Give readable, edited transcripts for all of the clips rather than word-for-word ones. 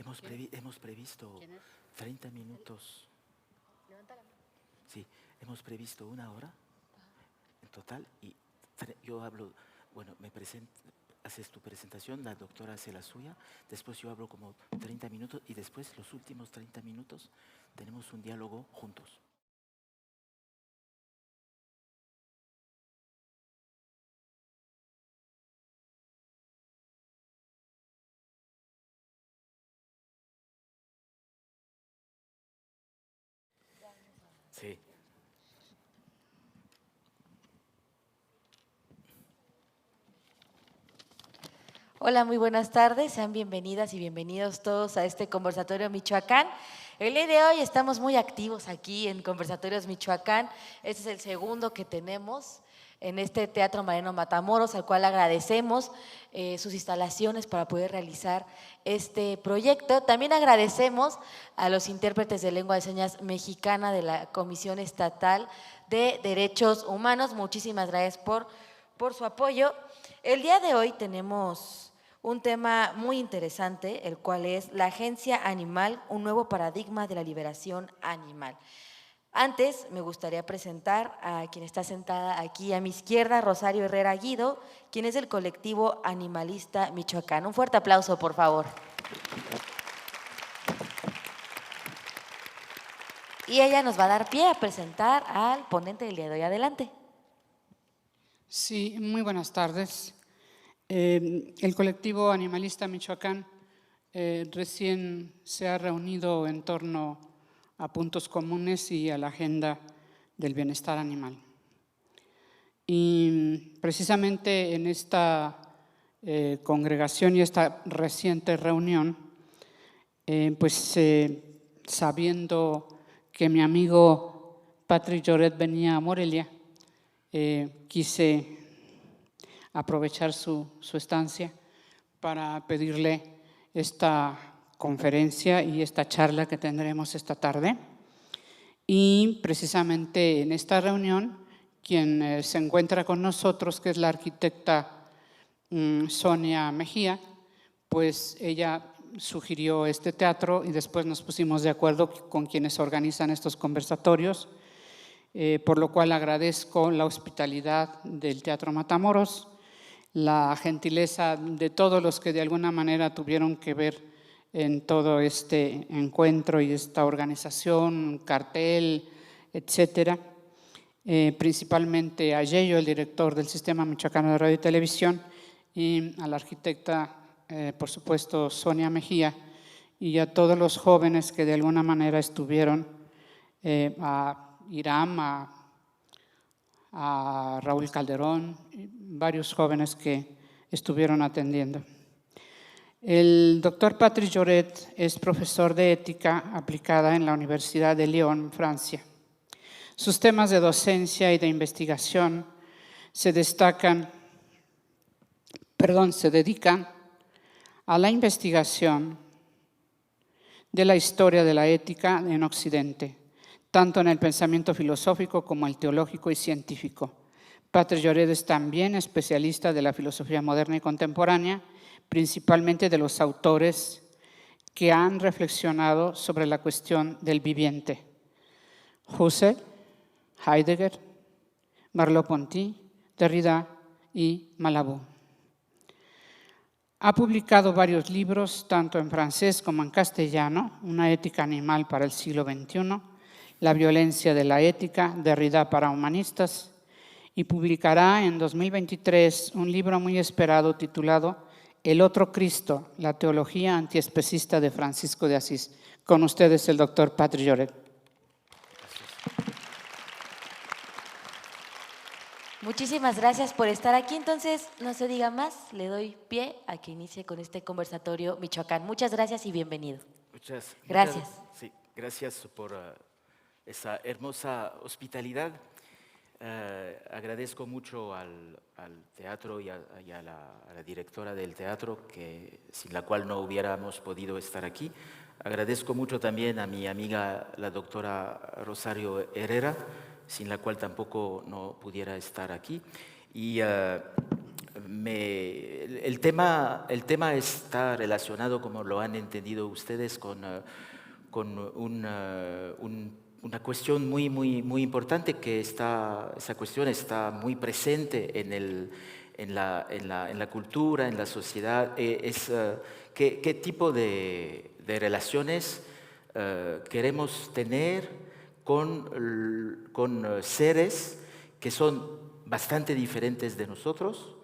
hemos previsto 30 minutos. Sí, hemos previsto 1 hora en total y yo hablo, bueno, haces tu presentación, la doctora hace la suya, después yo hablo como 30 minutos y después los últimos 30 minutos tenemos un diálogo juntos. Sí. Hola, muy buenas tardes. Sean bienvenidas y bienvenidos todos a este Conversatorio Michoacán. El día de hoy estamos muy activos aquí en Conversatorios Michoacán. Este es el segundo que tenemos en este Teatro Mariano Matamoros, al cual agradecemos sus instalaciones para poder realizar este proyecto. También agradecemos a los intérpretes de lengua de señas mexicana de la Comisión Estatal de Derechos Humanos. Muchísimas gracias por su apoyo. El día de hoy tenemos un tema muy interesante, el cual es la agencia animal, un nuevo paradigma de la liberación animal. Antes me gustaría presentar a quien está sentada aquí a mi izquierda, Rosario Herrera Guido, quien es del colectivo Animalista Michoacán. Un fuerte aplauso, por favor. Y ella nos va a dar pie a presentar al ponente del día de hoy. Adelante. Sí, muy buenas tardes. El colectivo Animalista Michoacán recién se ha reunido en torno a puntos comunes y a la agenda del bienestar animal. Y precisamente en esta congregación y esta reciente reunión, sabiendo que mi amigo Patrick Lloret venía a Morelia, quise aprovechar su estancia para pedirle esta conferencia y esta charla que tendremos esta tarde. Y precisamente en esta reunión, quien se encuentra con nosotros, que es la arquitecta Sonia Mejía, pues ella sugirió este teatro y después nos pusimos de acuerdo con quienes organizan estos conversatorios, por lo cual agradezco la hospitalidad del Teatro Matamoros, la gentileza de todos los que de alguna manera tuvieron que ver en todo este encuentro y esta organización, cartel, etcétera. Principalmente a Yello, el director del Sistema Michoacano de Radio y Televisión, y a la arquitecta, por supuesto, Sonia Mejía, y a todos los jóvenes que de alguna manera estuvieron, a Iram, a Raúl Calderón, varios jóvenes que estuvieron atendiendo. El doctor Patrick Lloret es profesor de ética aplicada en la Universidad de Lyon, Francia. Sus temas de docencia y de investigación se dedican a la investigación de la historia de la ética en Occidente, tanto en el pensamiento filosófico como el teológico y científico. Patrick Lloret es también especialista de la filosofía moderna y contemporánea, principalmente de los autores que han reflexionado sobre la cuestión del viviente. Husserl, Heidegger, Merleau-Ponty, Derrida y Malabou. Ha publicado varios libros, tanto en francés como en castellano: Una ética animal para el siglo XXI, La violencia de la ética, Derrida para humanistas, y publicará en 2023 un libro muy esperado titulado El otro Cristo, la teología antiespecista de Francisco de Asís. Con ustedes el doctor Patrick Lloret. Muchísimas gracias por estar aquí. Entonces, no se diga más, le doy pie a que inicie con este Conversatorio Michoacán. Muchas gracias y bienvenido. Gracias. Sí, gracias por esa hermosa hospitalidad. Agradezco mucho al teatro y a la directora del teatro, sin la cual no hubiéramos podido estar aquí. Agradezco mucho también a mi amiga, la doctora Rosario Herrera, sin la cual tampoco no pudiera estar aquí. Y el tema está relacionado, como lo han entendido ustedes, con una cuestión muy importante, que esa cuestión está muy presente en la cultura, en la sociedad. ¿Qué tipo de relaciones queremos tener con seres que son bastante diferentes de nosotros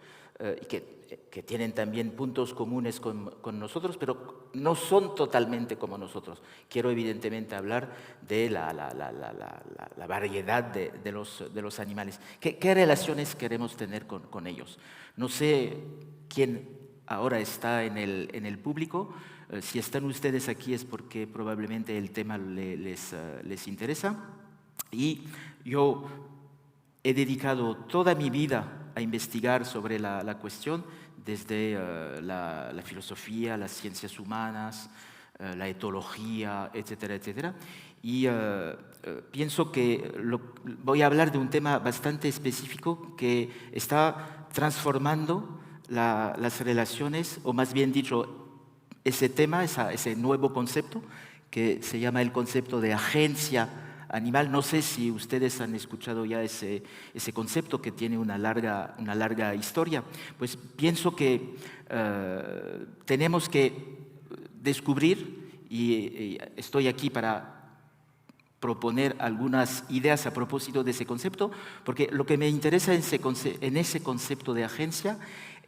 y que tienen también puntos comunes con nosotros, pero no son totalmente como nosotros? Quiero evidentemente hablar de la variedad de los animales. ¿Qué relaciones queremos tener con ellos? No sé quién ahora está en el público. Si están ustedes aquí es porque probablemente el tema les interesa. Y yo he dedicado toda mi vida a investigar sobre la cuestión, desde la filosofía, las ciencias humanas, la etología, etcétera, etcétera. Y pienso que voy a hablar de un tema bastante específico que está transformando las relaciones, o más bien dicho, ese tema, ese nuevo concepto que se llama el concepto de agencia animal. No sé si ustedes han escuchado ya ese concepto, que tiene una larga historia. Pues pienso que tenemos que descubrir, y estoy aquí para proponer algunas ideas a propósito de ese concepto, porque lo que me interesa en ese concepto de agencia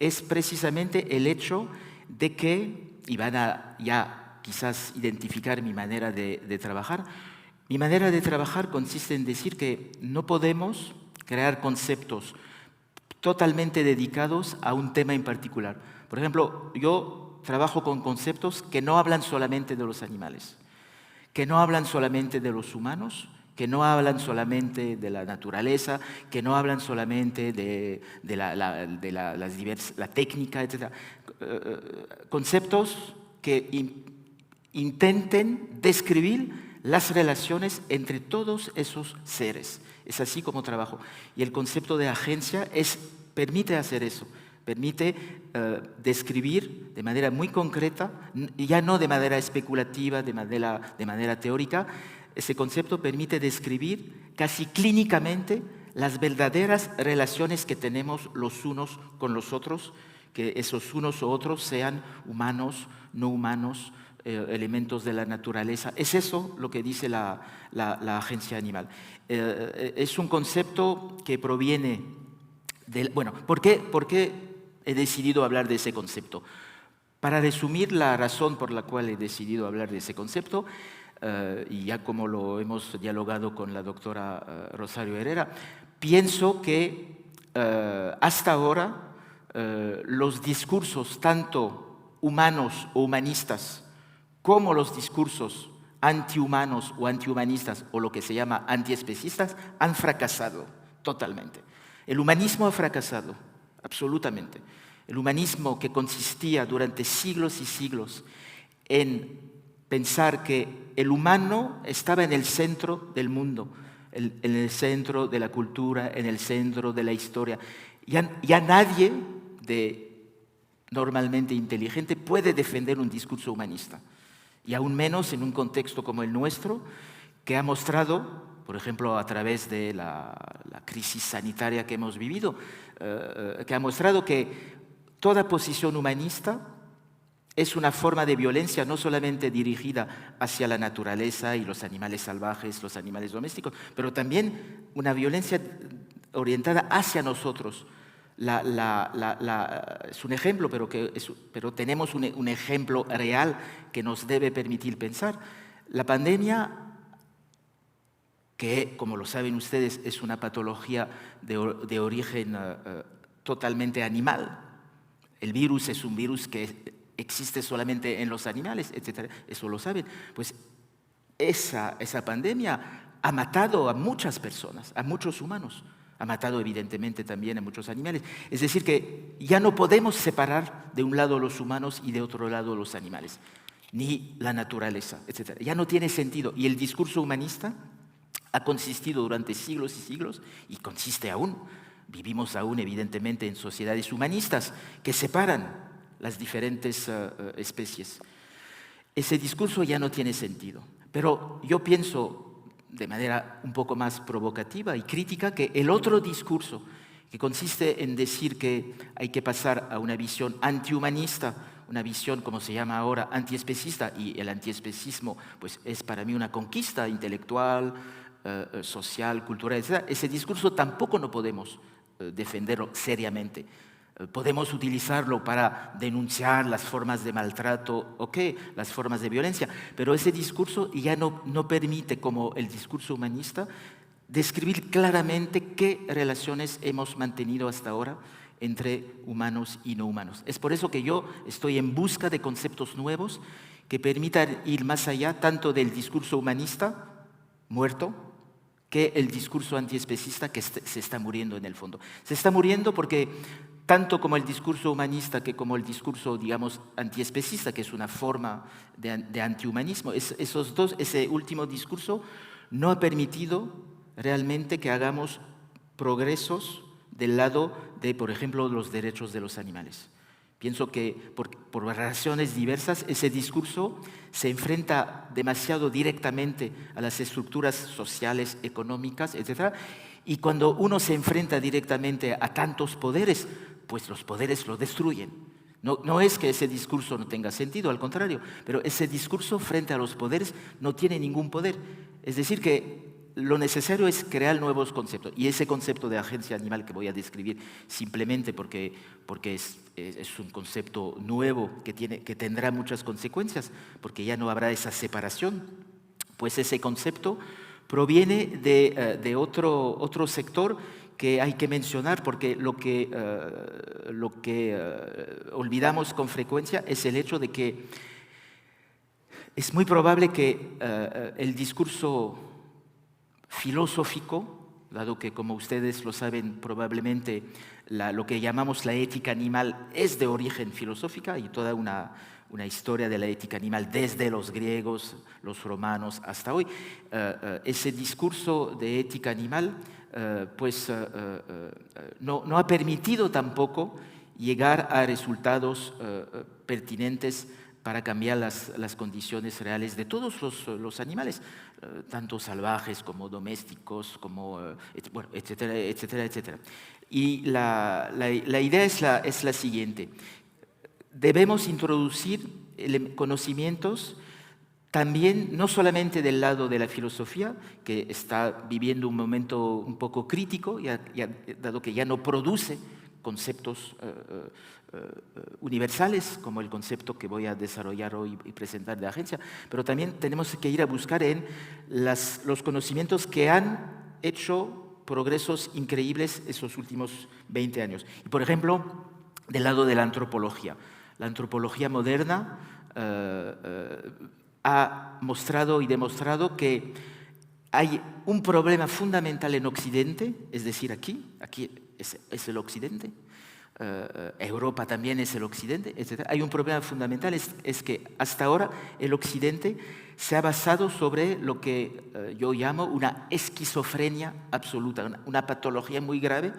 es precisamente el hecho de que, y van a ya quizás identificar mi manera de trabajar. Mi manera de trabajar consiste en decir que no podemos crear conceptos totalmente dedicados a un tema en particular. Por ejemplo, yo trabajo con conceptos que no hablan solamente de los animales, que no hablan solamente de los humanos, que no hablan solamente de la naturaleza, que no hablan solamente de la técnica, etc. Conceptos que intenten describir las relaciones entre todos esos seres. Es así como trabajo. Y el concepto de agencia permite hacer eso, permite describir de manera muy concreta, ya no de manera especulativa, de manera teórica. Ese concepto permite describir casi clínicamente las verdaderas relaciones que tenemos los unos con los otros, que esos unos o otros sean humanos, no humanos, elementos de la naturaleza. Es eso lo que dice la agencia animal. Es un concepto que proviene del... Bueno, ¿por qué he decidido hablar de ese concepto? Para resumir la razón por la cual he decidido hablar de ese concepto, y ya como lo hemos dialogado con la doctora Rosario Herrera, pienso que hasta ahora los discursos tanto humanos o humanistas como los discursos antihumanos o antihumanistas, o lo que se llama antiespecistas, han fracasado totalmente. El humanismo ha fracasado, absolutamente. El humanismo, que consistía durante siglos y siglos en pensar que el humano estaba en el centro del mundo, en el centro de la cultura, en el centro de la historia. Ya nadie normalmente inteligente puede defender un discurso humanista, y aún menos en un contexto como el nuestro, que ha mostrado, por ejemplo, a través de la crisis sanitaria que hemos vivido, que ha mostrado que toda posición humanista es una forma de violencia no solamente dirigida hacia la naturaleza y los animales salvajes, los animales domésticos, pero también una violencia orientada hacia nosotros. Es un ejemplo, pero tenemos un ejemplo real que nos debe permitir pensar. La pandemia, que, como lo saben ustedes, es una patología de origen totalmente animal. El virus es un virus que existe solamente en los animales, etc. Eso lo saben. Pues esa pandemia ha matado a muchas personas, a muchos humanos. Ha matado evidentemente también a muchos animales. Es decir, que ya no podemos separar de un lado los humanos y de otro lado los animales, ni la naturaleza, etc. Ya no tiene sentido. Y el discurso humanista ha consistido durante siglos y siglos, y consiste aún, Vivimos aún, evidentemente, en sociedades humanistas que separan las diferentes especies. Ese discurso ya no tiene sentido. Pero yo pienso, de manera un poco más provocativa y crítica, que el otro discurso, que consiste en decir que hay que pasar a una visión antihumanista, una visión, como se llama ahora, antiespecista, y el antiespecismo pues, es para mí una conquista intelectual, social, cultural, etc. Ese discurso tampoco no podemos defenderlo seriamente. Podemos utilizarlo para denunciar las formas de maltrato, las formas de violencia, pero ese discurso ya no permite, como el discurso humanista, describir claramente qué relaciones hemos mantenido hasta ahora entre humanos y no humanos. Es por eso que yo estoy en busca de conceptos nuevos que permitan ir más allá tanto del discurso humanista muerto que el discurso antiespecista que se está muriendo en el fondo. Se está muriendo porque tanto como el discurso humanista que como el discurso, digamos, antiespecista, que es una forma de antihumanismo, ese último discurso no ha permitido realmente que hagamos progresos del lado de, por ejemplo, los derechos de los animales. Pienso que por razones diversas ese discurso se enfrenta demasiado directamente a las estructuras sociales, económicas, etc. Y cuando uno se enfrenta directamente a tantos poderes, pues los poderes lo destruyen. No es que ese discurso no tenga sentido, al contrario, pero ese discurso frente a los poderes no tiene ningún poder. Es decir, que lo necesario es crear nuevos conceptos. Y ese concepto de agencia animal que voy a describir simplemente porque es un concepto nuevo que tendrá muchas consecuencias, porque ya no habrá esa separación, pues ese concepto proviene de otro sector que hay que mencionar, porque lo que olvidamos con frecuencia es el hecho de que es muy probable que el discurso filosófico, dado que, como ustedes lo saben, probablemente lo que llamamos la ética animal es de origen filosófica, y toda una historia de la ética animal desde los griegos, los romanos, hasta hoy. Ese discurso de ética animal no ha permitido tampoco llegar a resultados pertinentes para cambiar las condiciones reales de todos los animales, tanto salvajes como domésticos, etcétera, etcétera, etcétera. Y la idea es la siguiente. Debemos introducir conocimientos también, no solamente del lado de la filosofía, que está viviendo un momento un poco crítico, dado que ya no produce conceptos universales, como el concepto que voy a desarrollar hoy y presentar de agencia, pero también tenemos que ir a buscar en los conocimientos que han hecho progresos increíbles esos últimos 20 años. Y, por ejemplo, del lado de la antropología. La antropología moderna ha mostrado y demostrado que hay un problema fundamental en Occidente, es decir, aquí es el Occidente, Europa también es el Occidente, etc. Hay un problema fundamental, es que hasta ahora el Occidente se ha basado sobre lo que yo llamo una esquizofrenia absoluta, una patología muy grave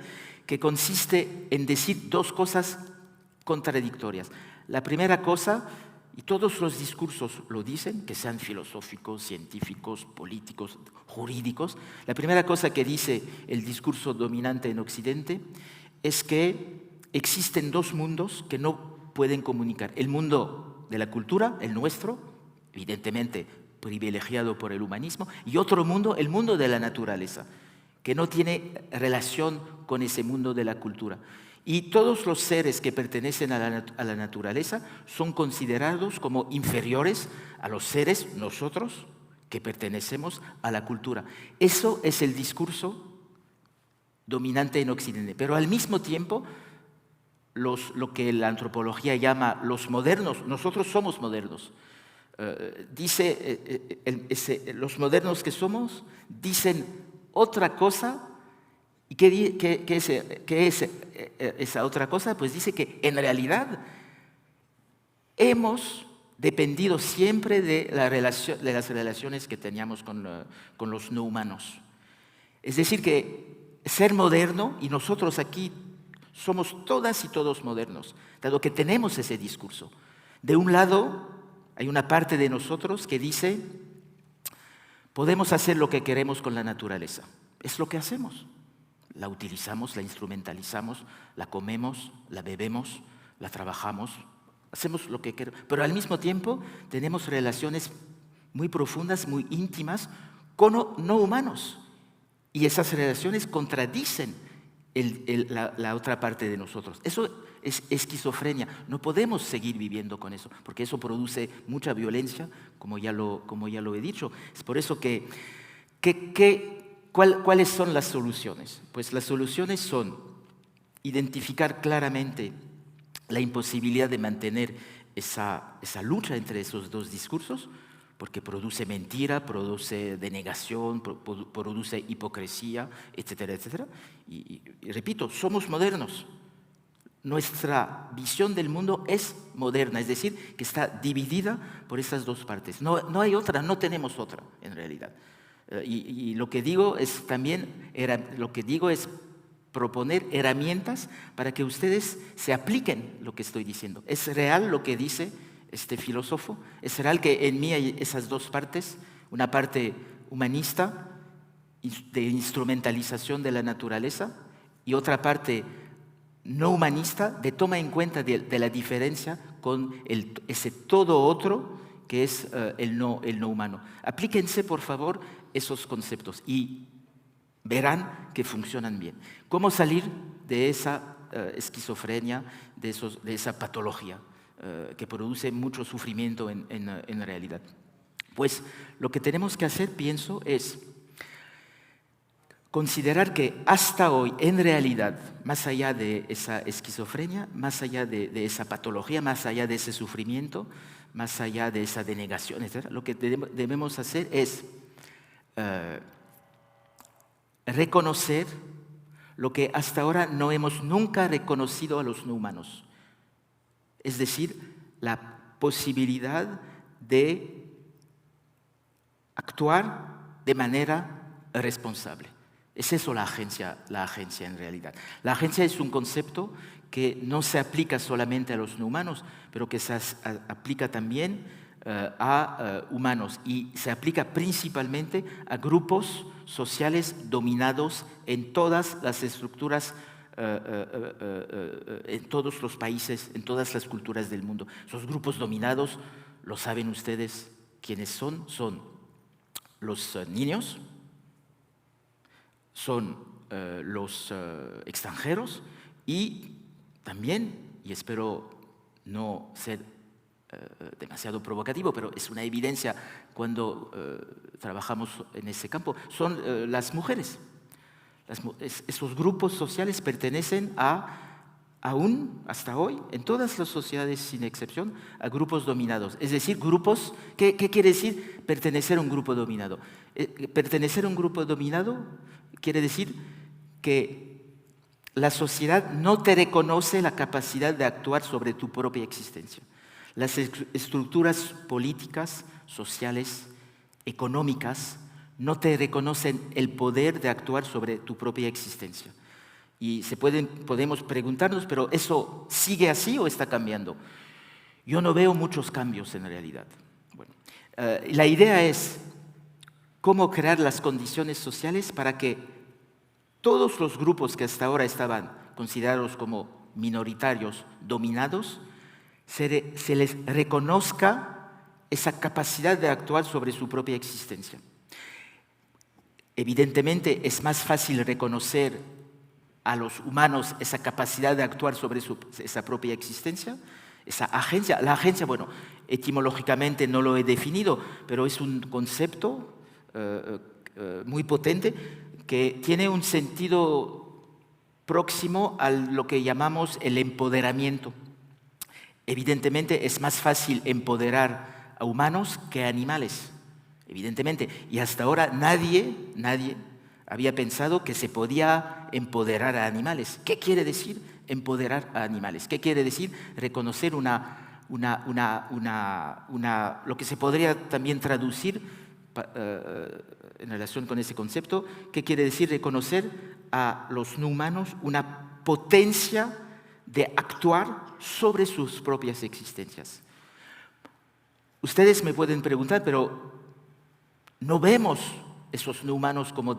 que consiste en decir dos cosas contradictorias. La primera cosa, y todos los discursos lo dicen, que sean filosóficos, científicos, políticos, jurídicos, la primera cosa que dice el discurso dominante en Occidente es que existen dos mundos que no pueden comunicar. El mundo de la cultura, el nuestro, evidentemente privilegiado por el humanismo, y otro mundo, el mundo de la naturaleza, que no tiene relación con ese mundo de la cultura. Y todos los seres que pertenecen a la naturaleza son considerados como inferiores a los seres, nosotros, que pertenecemos a la cultura. Eso es el discurso dominante en Occidente. Pero al mismo tiempo, lo que la antropología llama los modernos, nosotros somos modernos. Los modernos que somos dicen otra cosa. ¿Y qué es esa otra cosa? Pues dice que en realidad hemos dependido siempre de las relaciones que teníamos con los no humanos. Es decir, que ser moderno, y nosotros aquí somos todas y todos modernos, dado que tenemos ese discurso. De un lado, hay una parte de nosotros que dice, podemos hacer lo que queremos con la naturaleza. Es lo que hacemos. La utilizamos, la instrumentalizamos, la comemos, la bebemos, la trabajamos, hacemos lo que queremos. Pero al mismo tiempo tenemos relaciones muy profundas, muy íntimas con no humanos. Y esas relaciones contradicen la otra parte de nosotros. Eso es esquizofrenia. No podemos seguir viviendo con eso, porque eso produce mucha violencia, como ya lo he dicho. Es por eso ¿cuáles son las soluciones? Pues las soluciones son identificar claramente la imposibilidad de mantener esa lucha entre esos dos discursos, porque produce mentira, produce denegación, produce hipocresía, etcétera, etcétera. Y repito, somos modernos. Nuestra visión del mundo es moderna, es decir, que está dividida por esas dos partes. No hay otra, no tenemos otra, en realidad. Y lo que digo es proponer herramientas para que ustedes se apliquen lo que estoy diciendo. ¿Es real lo que dice este filósofo? ¿Es real que en mí hay esas dos partes? Una parte humanista, de instrumentalización de la naturaleza, y otra parte no humanista, de toma en cuenta de la diferencia con ese todo otro que es el no humano. Aplíquense, por favor, esos conceptos y verán que funcionan bien. ¿Cómo salir de esa esquizofrenia, de esa patología que produce mucho sufrimiento en realidad? Pues lo que tenemos que hacer, pienso, es considerar que hasta hoy, en realidad, más allá de esa esquizofrenia, más allá de esa patología, más allá de ese sufrimiento, más allá de esa denegación, etc., lo que debemos hacer es reconocer lo que hasta ahora no hemos nunca reconocido a los no humanos. Es decir, la posibilidad de actuar de manera responsable. Es eso la agencia en realidad. La agencia es un concepto que no se aplica solamente a los no humanos, pero que se aplica también a humanos, y se aplica principalmente a grupos sociales dominados en todas las estructuras, en todos los países, en todas las culturas del mundo. Esos grupos dominados, lo saben ustedes quiénes son los niños, son los extranjeros, y también, y espero no ser demasiado provocativo, pero es una evidencia cuando trabajamos en ese campo, son las mujeres. Esos grupos sociales pertenecen aún hasta hoy, en todas las sociedades sin excepción, a grupos dominados. Es decir, grupos, ¿qué quiere decir pertenecer a un grupo dominado? Pertenecer a un grupo dominado quiere decir que la sociedad no te reconoce la capacidad de actuar sobre tu propia existencia. Las estructuras políticas, sociales, económicas, no te reconocen el poder de actuar sobre tu propia existencia. Y podemos preguntarnos, ¿pero eso sigue así o está cambiando? Yo no veo muchos cambios en realidad. Bueno, la idea es cómo crear las condiciones sociales para que todos los grupos que hasta ahora estaban considerados como minoritarios, dominados, se les reconozca esa capacidad de actuar sobre su propia existencia. Evidentemente es más fácil reconocer a los humanos esa capacidad de actuar sobre esa propia existencia, esa agencia. La agencia, bueno, etimológicamente no lo he definido, pero es un concepto muy potente que tiene un sentido próximo a lo que llamamos el empoderamiento. Evidentemente es más fácil empoderar a humanos que a animales, evidentemente. Y hasta ahora nadie había pensado que se podía empoderar a animales. ¿Qué quiere decir empoderar a animales? ¿Qué quiere decir reconocer lo que se podría también traducir en relación con ese concepto? ¿Qué quiere decir reconocer a los no humanos una potencia de actuar sobre sus propias existencias. Ustedes me pueden preguntar, pero no vemos esos no humanos como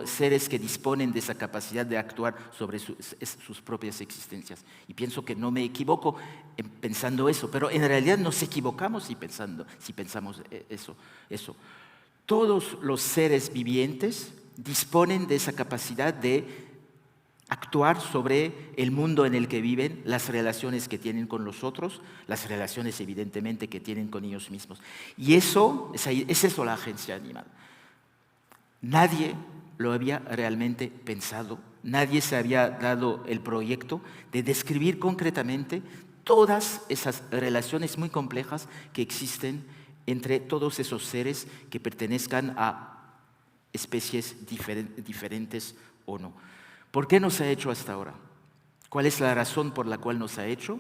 seres que disponen de esa capacidad de actuar sobre sus propias existencias. Y pienso que no me equivoco pensando eso, pero en realidad nos equivocamos si pensamos eso. Todos los seres vivientes disponen de esa capacidad de actuar sobre el mundo en el que viven, las relaciones que tienen con los otros, las relaciones evidentemente que tienen con ellos mismos. Y es eso la agencia animal. Nadie lo había realmente pensado, nadie se había dado el proyecto de describir concretamente todas esas relaciones muy complejas que existen entre todos esos seres que pertenezcan a especies diferentes o no. ¿Por qué no se ha hecho hasta ahora? ¿Cuál es la razón por la cual no se ha hecho?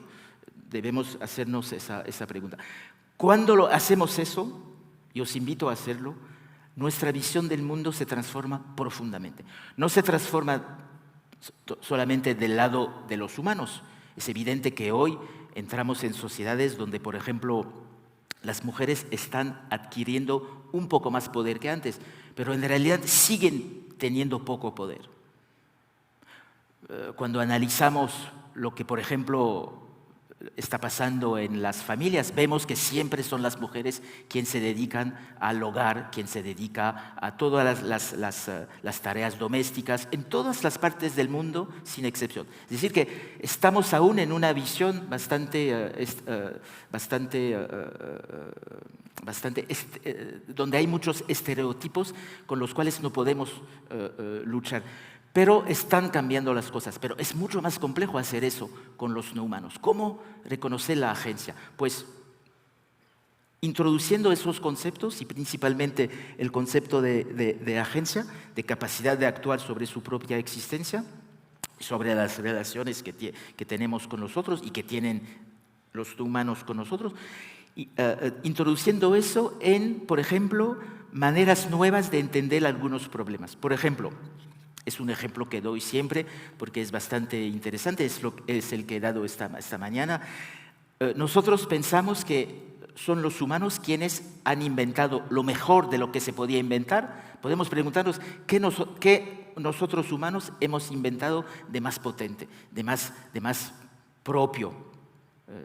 Debemos hacernos esa pregunta. Cuando hacemos eso, y os invito a hacerlo, nuestra visión del mundo se transforma profundamente. No se transforma solamente del lado de los humanos. Es evidente que hoy entramos en sociedades donde, por ejemplo, las mujeres están adquiriendo un poco más poder que antes, pero en realidad siguen teniendo poco poder. Cuando analizamos lo que, por ejemplo, está pasando en las familias, vemos que siempre son las mujeres quienes se dedican al hogar, quien se dedica a todas las tareas domésticas, en todas las partes del mundo, sin excepción. Es decir, que estamos aún en una visión donde hay muchos estereotipos con los cuales no podemos luchar. Pero están cambiando las cosas, pero es mucho más complejo hacer eso con los no humanos. ¿Cómo reconocer la agencia? Pues introduciendo esos conceptos y principalmente el concepto de agencia, de capacidad de actuar sobre su propia existencia, sobre las relaciones que tenemos con nosotros y que tienen los no humanos con nosotros, introduciendo eso en, por ejemplo, maneras nuevas de entender algunos problemas. Por ejemplo, es un ejemplo que doy siempre porque es bastante interesante, es el que he dado esta mañana. Nosotros pensamos que son los humanos quienes han inventado lo mejor de lo que se podía inventar. Podemos preguntarnos qué nosotros humanos hemos inventado de más potente, de más propio,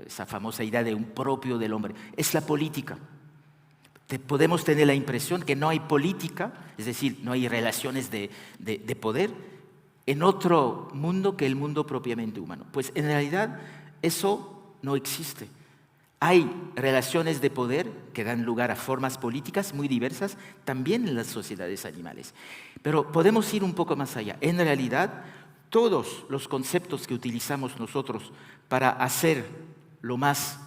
esa famosa idea de un propio del hombre. Es la política. Podemos tener la impresión que no hay política, es decir, no hay relaciones de poder en otro mundo que el mundo propiamente humano. Pues en realidad eso no existe. Hay relaciones de poder que dan lugar a formas políticas muy diversas también en las sociedades animales. Pero podemos ir un poco más allá. En realidad, todos los conceptos que utilizamos nosotros para hacer lo más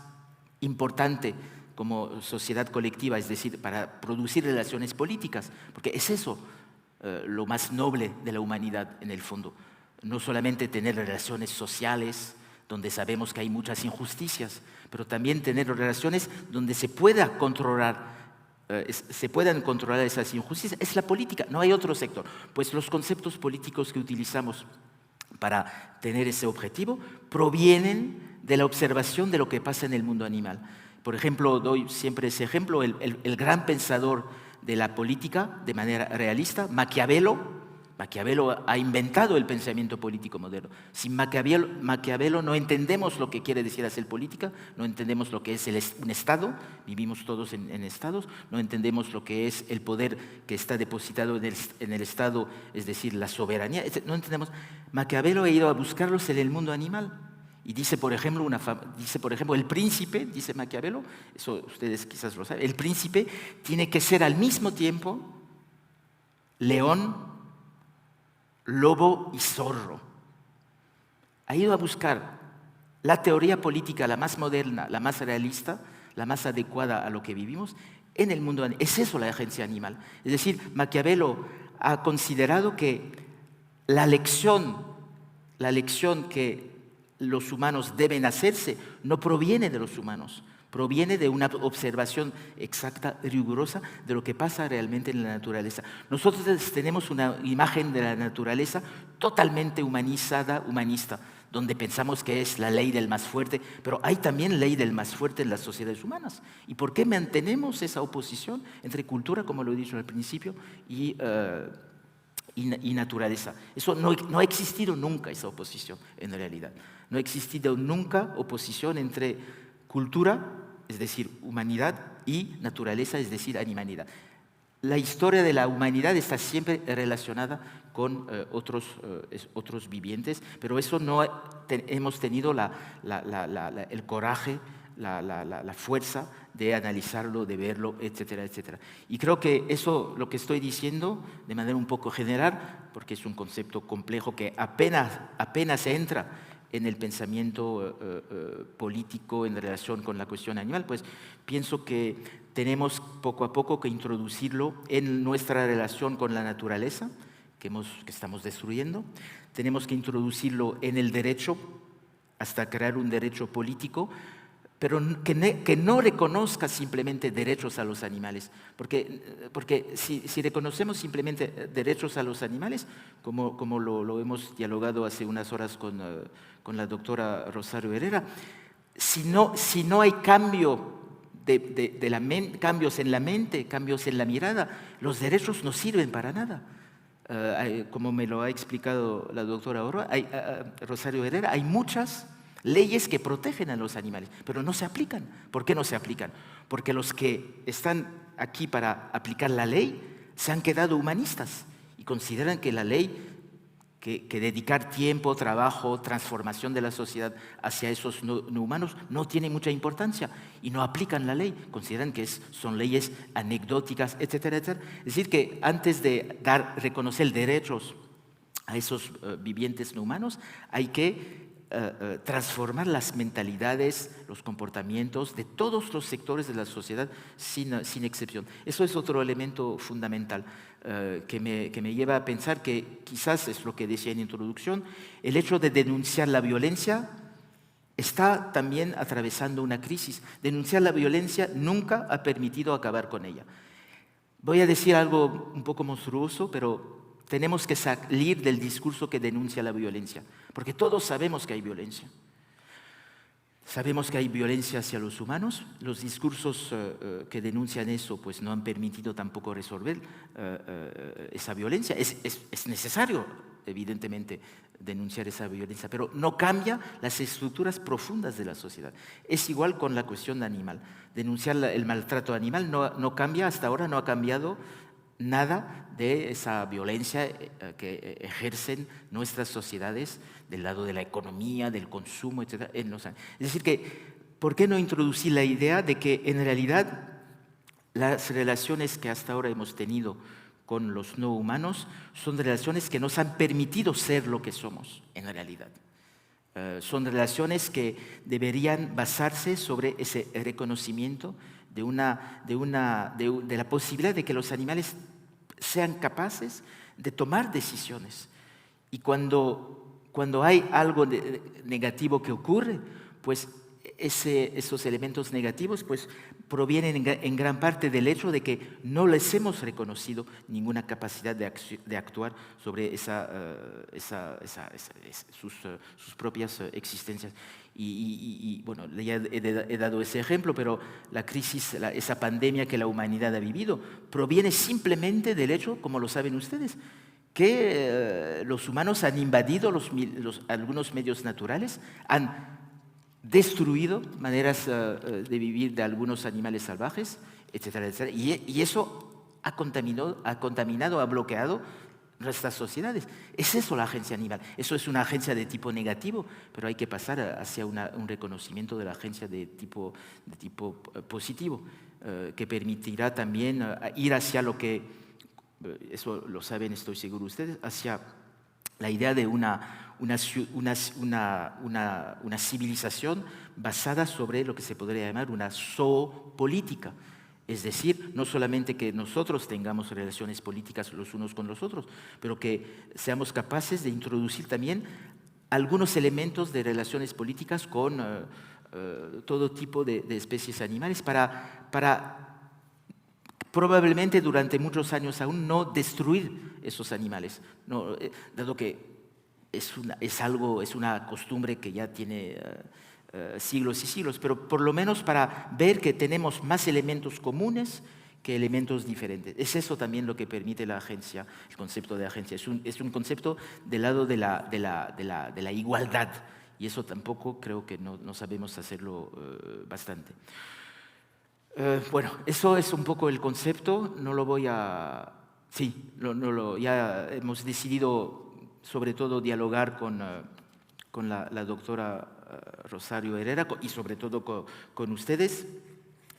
importante como sociedad colectiva, es decir, para producir relaciones políticas, porque es eso lo más noble de la humanidad en el fondo. No solamente tener relaciones sociales, donde sabemos que hay muchas injusticias, pero también tener relaciones donde se puedan controlar esas injusticias. Es la política, no hay otro sector. Pues los conceptos políticos que utilizamos para tener ese objetivo provienen de la observación de lo que pasa en el mundo animal. Por ejemplo, doy siempre ese ejemplo, el gran pensador de la política de manera realista, Maquiavelo. Maquiavelo ha inventado el pensamiento político moderno. Sin Maquiavelo no entendemos lo que quiere decir hacer política, no entendemos lo que es un Estado, vivimos todos en Estados, no entendemos lo que es el poder que está depositado en el Estado, es decir, la soberanía, no entendemos. Maquiavelo ha ido a buscarlos en el mundo animal. Y dice, por ejemplo, el príncipe, dice Maquiavelo, eso ustedes quizás lo saben, el príncipe tiene que ser al mismo tiempo león, lobo y zorro. Ha ido a buscar la teoría política, la más moderna, la más realista, la más adecuada a lo que vivimos en el mundo animal. Es eso la agencia animal. Es decir, Maquiavelo ha considerado que la lección que los humanos deben hacerse no proviene de los humanos, proviene de una observación exacta, rigurosa de lo que pasa realmente en la naturaleza. Nosotros tenemos una imagen de la naturaleza totalmente humanizada, humanista, donde pensamos que es la ley del más fuerte, pero hay también ley del más fuerte en las sociedades humanas. ¿Y por qué mantenemos esa oposición entre cultura, como lo he dicho al principio, y naturaleza? Eso no ha existido nunca, esa oposición, en realidad. No ha existido nunca oposición entre cultura, es decir, humanidad, y naturaleza, es decir, animalidad. La historia de la humanidad está siempre relacionada con otros vivientes, pero eso no hemos tenido el coraje, la fuerza de analizarlo, de verlo, etcétera, etcétera. Y creo que eso, lo que estoy diciendo, de manera un poco general, porque es un concepto complejo que apenas entra en el pensamiento político en relación con la cuestión animal, pues pienso que tenemos poco a poco que introducirlo en nuestra relación con la naturaleza, que estamos destruyendo. Tenemos que introducirlo en el derecho, hasta crear un derecho político, pero que no reconozca simplemente derechos a los animales, porque si reconocemos simplemente derechos a los animales, como lo hemos dialogado hace unas horas con la doctora Rosario Herrera, si no hay cambios en la mente, cambios en la mirada, los derechos no sirven para nada. Como me lo ha explicado la doctora Rosario Herrera, hay muchas leyes que protegen a los animales, pero no se aplican. ¿Por qué no se aplican? Porque los que están aquí para aplicar la ley se han quedado humanistas y consideran que la ley, que dedicar tiempo, trabajo, transformación de la sociedad hacia esos no humanos no tiene mucha importancia y no aplican la ley, consideran que son leyes anecdóticas, etcétera, etcétera. Es decir, que antes de reconocer derechos a esos vivientes no humanos, hay que transformar las mentalidades, los comportamientos de todos los sectores de la sociedad sin excepción. Eso es otro elemento fundamental que me lleva a pensar que quizás es lo que decía en introducción, el hecho de denunciar la violencia está también atravesando una crisis. Denunciar la violencia nunca ha permitido acabar con ella. Voy a decir algo un poco monstruoso, pero tenemos que salir del discurso que denuncia la violencia, porque todos sabemos que hay violencia. Sabemos que hay violencia hacia los humanos. Los discursos que denuncian eso pues, no han permitido tampoco resolver esa violencia. Es necesario, evidentemente, denunciar esa violencia, pero no cambia las estructuras profundas de la sociedad. Es igual con la cuestión animal. Denunciar el maltrato animal no cambia, hasta ahora no ha cambiado nada de esa violencia que ejercen nuestras sociedades del lado de la economía, del consumo, etc. Es decir, que ¿por qué no introducir la idea de que en realidad las relaciones que hasta ahora hemos tenido con los no humanos son relaciones que nos han permitido ser lo que somos en realidad? Son relaciones que deberían basarse sobre ese reconocimiento de la posibilidad de que los animales sean capaces de tomar decisiones. Y cuando hay algo negativo que ocurre, pues esos elementos negativos pues, provienen en gran parte del hecho de que no les hemos reconocido ninguna capacidad de actuar sobre sus propias existencias. Y bueno, ya he dado ese ejemplo, pero la crisis, esa pandemia que la humanidad ha vivido, proviene simplemente del hecho, como lo saben ustedes, que los humanos han invadido algunos medios naturales, han destruido maneras de vivir de algunos animales salvajes, etcétera, etcétera. Y eso ha contaminado, ha bloqueado nuestras sociedades. Es eso la agencia animal. Eso es una agencia de tipo negativo, pero hay que pasar hacia un reconocimiento de la agencia de tipo positivo, que permitirá también ir hacia lo que, eso lo saben, estoy seguro ustedes, hacia la idea de una civilización basada sobre lo que se podría llamar una zoopolítica. Es decir, no solamente que nosotros tengamos relaciones políticas los unos con los otros, pero que seamos capaces de introducir también algunos elementos de relaciones políticas con todo tipo de especies animales para probablemente durante muchos años aún no destruir esos animales, no, dado que es una costumbre que ya tiene siglos y siglos, pero por lo menos para ver que tenemos más elementos comunes que elementos diferentes. Es eso también lo que permite la agencia, el concepto de agencia. Es un concepto del lado de la igualdad, y eso tampoco creo que no sabemos hacerlo bastante. Bueno, eso es un poco el concepto, no lo voy a... Sí, ya hemos decidido sobre todo dialogar con la doctora Rosario Herrera y sobre todo con ustedes.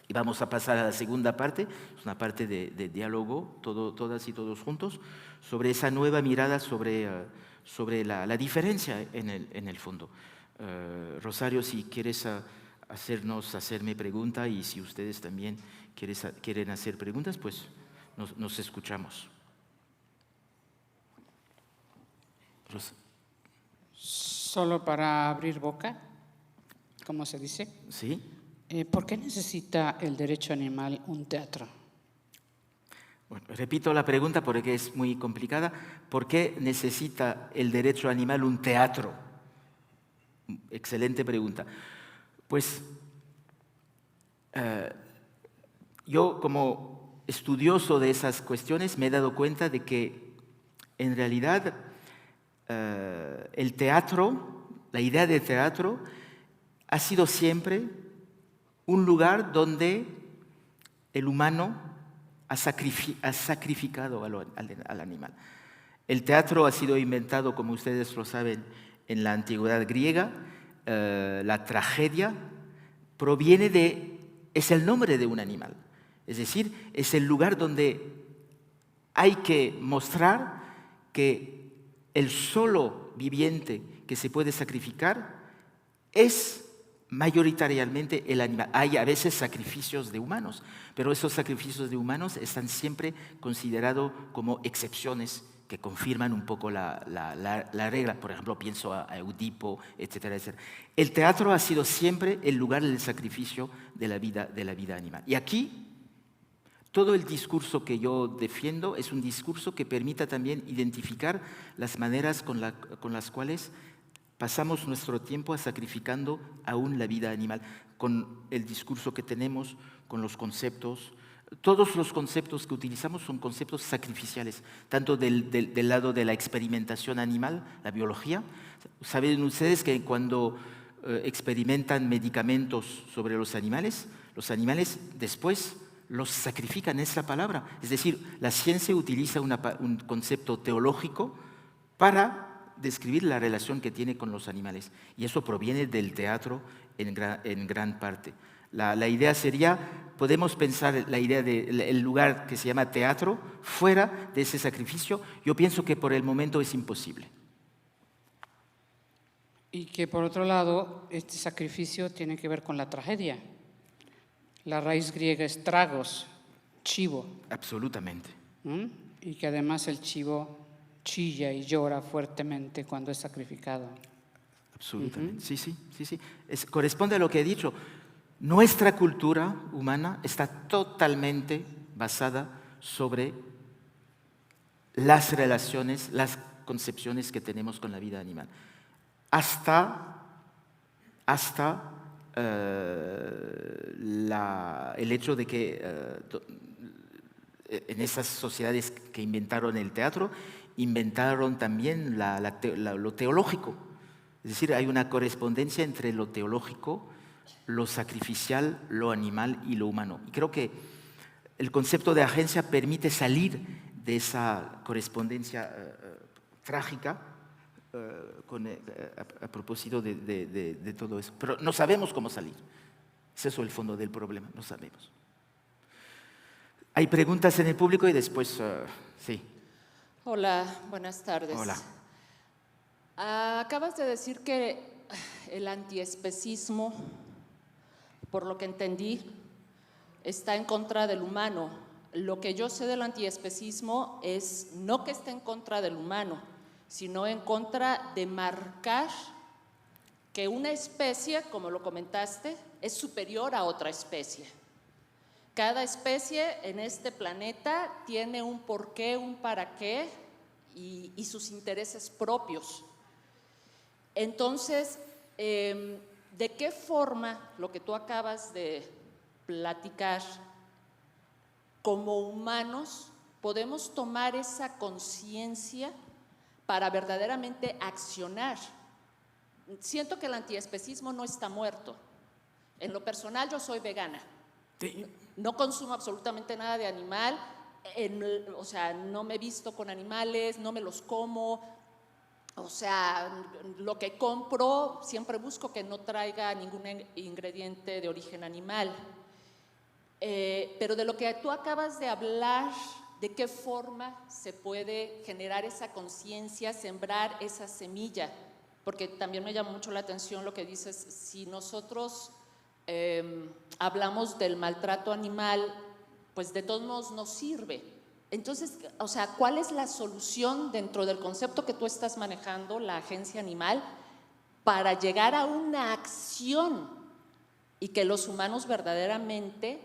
Y vamos a pasar a la segunda parte, es una parte de diálogo, todas y todos juntos, sobre esa nueva mirada sobre la diferencia en el fondo. Rosario, si quieres hacerme pregunta, y si ustedes también quieren hacer preguntas, pues nos escuchamos. Solo para abrir boca, ¿cómo se dice? Sí. ¿Por qué necesita el derecho animal un teatro? Bueno, repito la pregunta porque es muy complicada. ¿Por qué necesita el derecho animal un teatro? Excelente pregunta. Pues yo, como estudioso de esas cuestiones, me he dado cuenta de que en realidad el teatro, la idea de teatro, ha sido siempre un lugar donde el humano ha sacrificado al animal. El teatro ha sido inventado, como ustedes lo saben, en la antigüedad griega. La tragedia es el nombre de un animal. Es decir, es el lugar donde hay que mostrar que el solo viviente que se puede sacrificar es mayoritariamente el animal. Hay a veces sacrificios de humanos, pero esos sacrificios de humanos están siempre considerados como excepciones que confirman un poco la regla. Por ejemplo, pienso a Edipo, etcétera, etcétera. El teatro ha sido siempre el lugar del sacrificio de la vida animal. Y aquí, todo el discurso que yo defiendo es un discurso que permita también identificar las maneras con las cuales pasamos nuestro tiempo sacrificando aún la vida animal, con el discurso que tenemos, con los conceptos. Todos los conceptos que utilizamos son conceptos sacrificiales, tanto del lado de la experimentación animal, la biología. Saben ustedes que cuando experimentan medicamentos sobre los animales después los sacrifican, es la palabra. Es decir, la ciencia utiliza un concepto teológico para describir la relación que tiene con los animales. Y eso proviene del teatro en gran parte. La idea sería, podemos pensar la idea del lugar que se llama teatro fuera de ese sacrificio. Yo pienso que por el momento es imposible. Y que por otro lado, este sacrificio tiene que ver con la tragedia. La raíz griega es tragos, chivo. Absolutamente. Y que además el chivo chilla y llora fuertemente cuando es sacrificado. Absolutamente, sí. Corresponde a lo que he dicho. Nuestra cultura humana está totalmente basada sobre las relaciones, las concepciones que tenemos con la vida animal. Hasta el hecho de que en esas sociedades que inventaron el teatro, inventaron también lo teológico. Es decir, hay una correspondencia entre lo teológico, lo sacrificial, lo animal y lo humano. Y creo que el concepto de agencia permite salir de esa correspondencia trágica a propósito de todo eso. Pero no sabemos cómo salir. Es eso el fondo del problema, no sabemos. Hay preguntas en el público y después, sí. Hola, buenas tardes. Hola. Acabas de decir que el antiespecismo, por lo que entendí, está en contra del humano. Lo que yo sé del antiespecismo es no que esté en contra del humano, sino en contra de marcar que una especie, como lo comentaste, es superior a otra especie. Cada especie en este planeta tiene un porqué, un para qué y sus intereses propios. Entonces, ¿de qué forma lo que tú acabas de platicar, como humanos, podemos tomar esa conciencia para verdaderamente accionar? Siento que el antiespecismo no está muerto. En lo personal, yo soy vegana. Sí. No consumo absolutamente nada de animal, o sea, no me visto con animales, no me los como. O sea, lo que compro siempre busco que no traiga ningún ingrediente de origen animal. Pero de lo que tú acabas de hablar, ¿de qué forma se puede generar esa conciencia, sembrar esa semilla? Porque también me llama mucho la atención lo que dices, si nosotros hablamos del maltrato animal, pues de todos modos no sirve. Entonces, o sea, ¿cuál es la solución dentro del concepto que tú estás manejando, la agencia animal, para llegar a una acción y que los humanos verdaderamente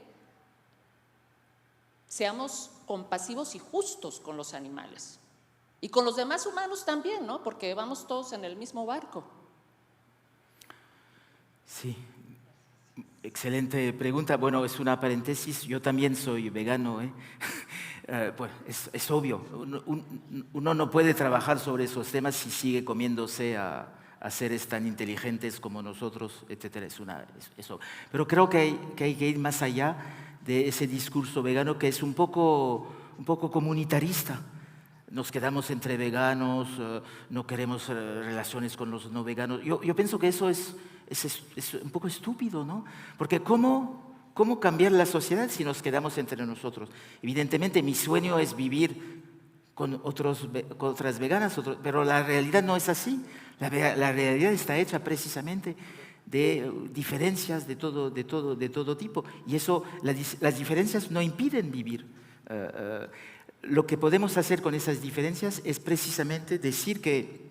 seamos compasivos y justos con los animales? Y con los demás humanos también, ¿no? Porque vamos todos en el mismo barco. Sí, excelente pregunta. Bueno, es una paréntesis. Yo también soy vegano, ¿eh? Pues es obvio. Uno no puede trabajar sobre esos temas si sigue comiéndose a seres tan inteligentes como nosotros, etcétera. Eso. Pero creo que hay que ir más allá de ese discurso vegano que es un poco comunitarista. Nos quedamos entre veganos, no queremos relaciones con los no veganos. Yo pienso que eso es un poco estúpido, ¿no? Porque ¿cómo cambiar la sociedad si nos quedamos entre nosotros? Evidentemente mi sueño es vivir con otras veganas, pero la realidad no es así. La realidad está hecha precisamente de diferencias de todo tipo. Y eso, las diferencias no impiden vivir. Lo que podemos hacer con esas diferencias es precisamente decir que,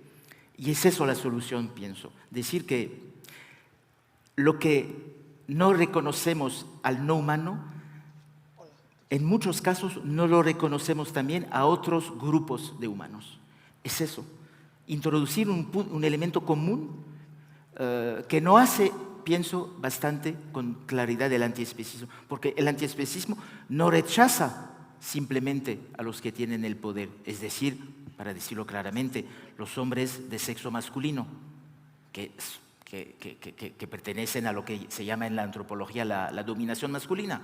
y es eso la solución, pienso, decir que lo que no reconocemos al no humano, en muchos casos no lo reconocemos también a otros grupos de humanos. Es eso, introducir un elemento común que no hace, pienso, bastante con claridad el antiespecismo, porque el antiespecismo no rechaza simplemente a los que tienen el poder, es decir, para decirlo claramente, los hombres de sexo masculino, que pertenecen a lo que se llama en la antropología la dominación masculina.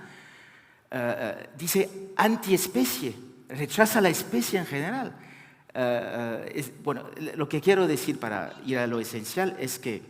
Dice antiespecie, rechaza la especie en general. Bueno, lo que quiero decir para ir a lo esencial es que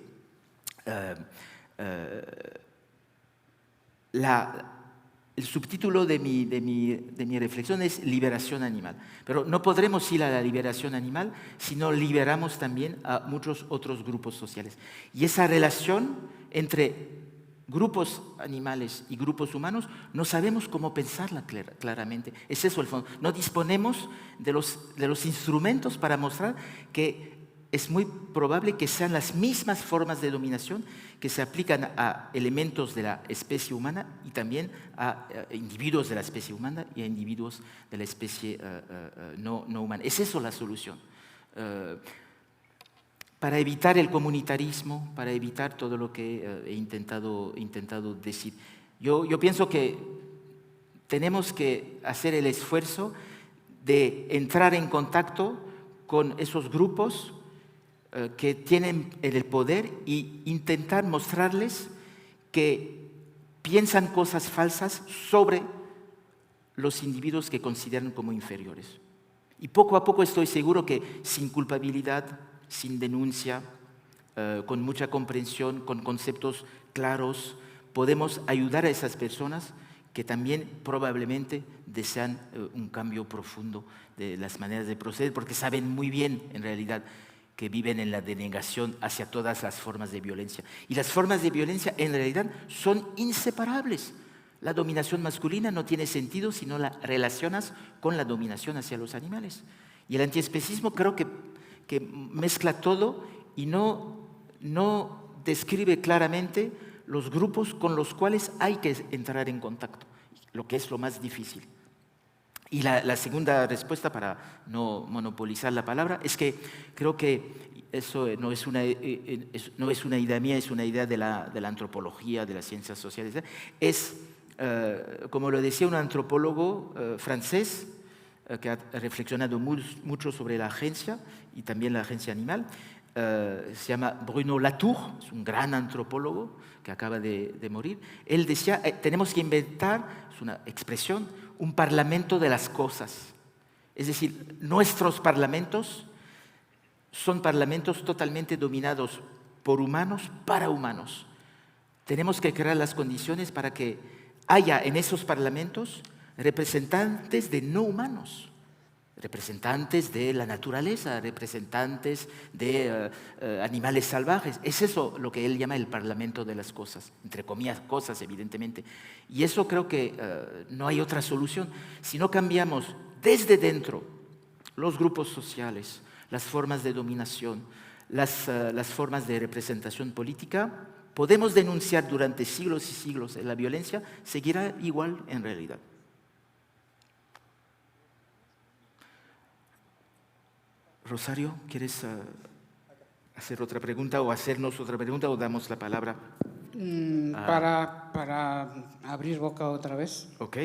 el subtítulo de mi reflexión es liberación animal. Pero no podremos ir a la liberación animal si no liberamos también a muchos otros grupos sociales. Y esa relación entre grupos animales y grupos humanos no sabemos cómo pensarla claramente. Es eso el fondo. No disponemos de los instrumentos para mostrar que es muy probable que sean las mismas formas de dominación que se aplican a elementos de la especie humana y también a individuos de la especie humana y a individuos de la especie no humana. Es eso la solución. Para evitar el comunitarismo, para evitar todo lo que he intentado decir. Yo pienso que tenemos que hacer el esfuerzo de entrar en contacto con esos grupos que tienen el poder e intentar mostrarles que piensan cosas falsas sobre los individuos que consideran como inferiores. Y poco a poco estoy seguro que sin culpabilidad, sin denuncia, con mucha comprensión, con conceptos claros, podemos ayudar a esas personas que también probablemente desean un cambio profundo de las maneras de proceder, porque saben muy bien, en realidad, que viven en la denegación hacia todas las formas de violencia. Y las formas de violencia, en realidad, son inseparables. La dominación masculina no tiene sentido si no la relacionas con la dominación hacia los animales. Y el antiespecismo creo que mezcla todo y no describe claramente los grupos con los cuales hay que entrar en contacto, lo que es lo más difícil. Y la segunda respuesta, para no monopolizar la palabra, es que creo que eso no es una idea mía, es una idea de la antropología, de las ciencias sociales. Es, como lo decía un antropólogo francés, que ha reflexionado mucho sobre la agencia y también la agencia animal, se llama Bruno Latour, es un gran antropólogo que acaba de morir. Él decía, tenemos que inventar, es una expresión, un parlamento de las cosas. Es decir, nuestros parlamentos son parlamentos totalmente dominados por humanos para humanos. Tenemos que crear las condiciones para que haya en esos parlamentos representantes de no humanos, representantes de la naturaleza, representantes de animales salvajes. Es eso lo que él llama el parlamento de las cosas, entre comillas cosas, evidentemente. Y eso creo que no hay otra solución. Si no cambiamos desde dentro los grupos sociales, las formas de dominación, las formas de representación política, podemos denunciar durante siglos y siglos la violencia, seguirá igual en realidad. Rosario, ¿quieres hacer otra pregunta o hacernos otra pregunta o damos la palabra? Para abrir boca otra vez. Ok.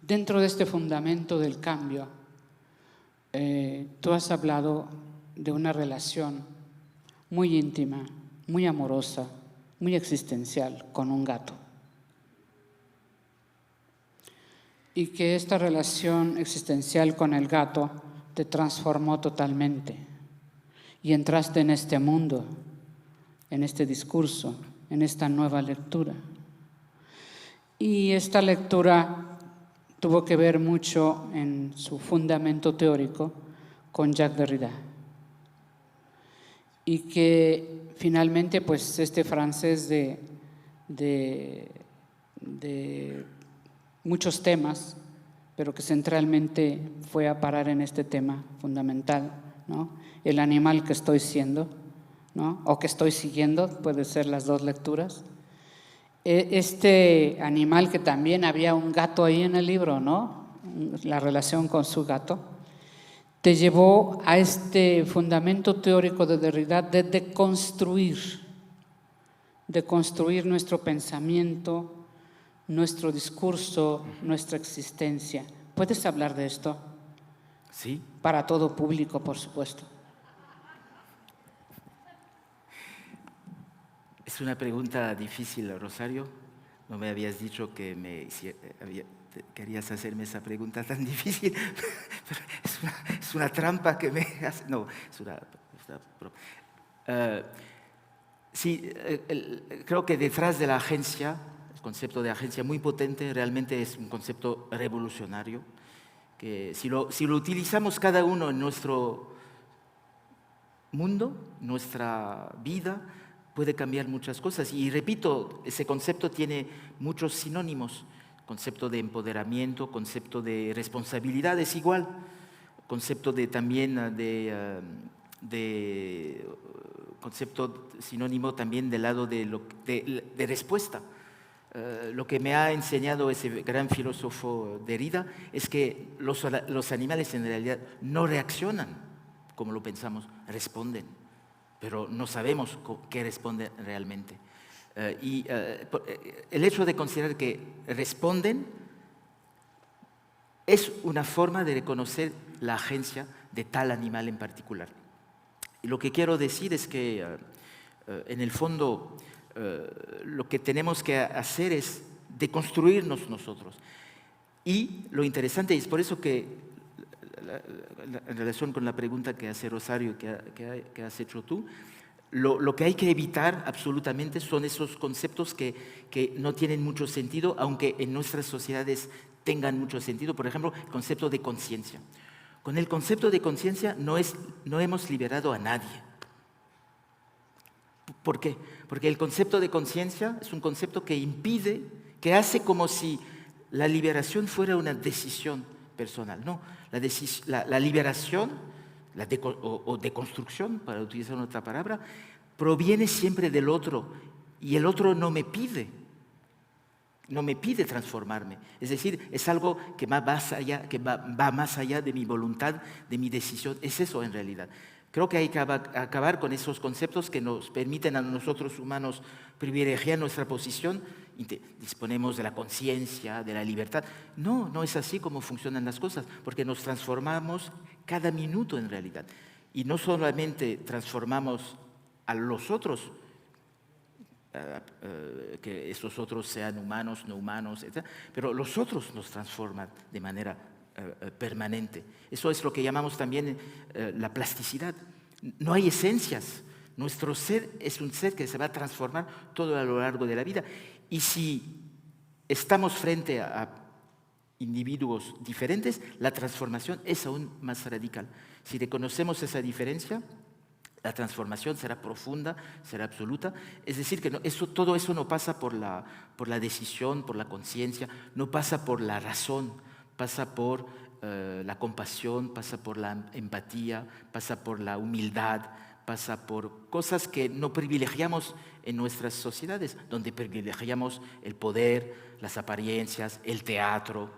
Dentro de este fundamento del cambio, tú has hablado de una relación muy íntima, muy amorosa, muy existencial con un gato. Y que esta relación existencial con el gato te transformó totalmente y entraste en este mundo, en este discurso, en esta nueva lectura. Y esta lectura tuvo que ver mucho en su fundamento teórico con Jacques Derrida. Y que finalmente, pues, este francés de muchos temas, pero que centralmente fue a parar en este tema fundamental, ¿no? El animal que estoy siendo, ¿no? O que estoy siguiendo, puede ser las dos lecturas. Este animal que también había un gato ahí en el libro, ¿no? La relación con su gato, te llevó a este fundamento teórico de Derrida de deconstruir nuestro pensamiento, nuestro discurso, nuestra existencia. ¿Puedes hablar de esto? Sí. Para todo público, por supuesto. Es una pregunta difícil, Rosario. No me habías dicho que querías hacerme esa pregunta tan difícil. Pero es una trampa que me hace. No, es una sí, creo que detrás de la agencia, el concepto de agencia muy potente, realmente es un concepto revolucionario, que si lo utilizamos cada uno en nuestro mundo, nuestra vida, puede cambiar muchas cosas. Y repito, ese concepto tiene muchos sinónimos. Concepto de empoderamiento, concepto de responsabilidad es igual, concepto también de concepto sinónimo también del lado de respuesta. Lo que me ha enseñado ese gran filósofo Derrida es que los animales en realidad no reaccionan como lo pensamos, responden, pero no sabemos qué responden realmente. El hecho de considerar que responden es una forma de reconocer la agencia de tal animal en particular. Y lo que quiero decir es que, en el fondo, lo que tenemos que hacer es deconstruirnos nosotros. Y lo interesante es por eso que, en relación con la pregunta que hace Rosario, que has hecho tú, lo que hay que evitar absolutamente son esos conceptos que no tienen mucho sentido, aunque en nuestras sociedades tengan mucho sentido. Por ejemplo, el concepto de conciencia. Con el concepto de conciencia no hemos liberado a nadie. ¿Por qué? Porque el concepto de conciencia es un concepto que impide, que hace como si la liberación fuera una decisión personal. No, la liberación o deconstrucción, para utilizar otra palabra, proviene siempre del otro y el otro no me pide transformarme. Es decir, es algo que va más allá de mi voluntad, de mi decisión. Es eso en realidad. Creo que hay que acabar con esos conceptos que nos permiten a nosotros humanos privilegiar nuestra posición y disponemos de la conciencia, de la libertad. No, no es así como funcionan las cosas, porque nos transformamos cada minuto en realidad. Y no solamente transformamos a los otros, que esos otros sean humanos, no humanos, etc., pero los otros nos transforman de manera permanente. Eso es lo que llamamos también la plasticidad. No hay esencias. Nuestro ser es un ser que se va a transformar todo a lo largo de la vida. Y si estamos frente a individuos diferentes, la transformación es aún más radical. Si reconocemos esa diferencia, la transformación será profunda, será absoluta. Es decir, que todo eso no pasa por la decisión, por la conciencia, no pasa por la razón, pasa por la compasión, pasa por la empatía, pasa por la humildad, pasa por cosas que no privilegiamos en nuestras sociedades, donde privilegiamos el poder, las apariencias, el teatro,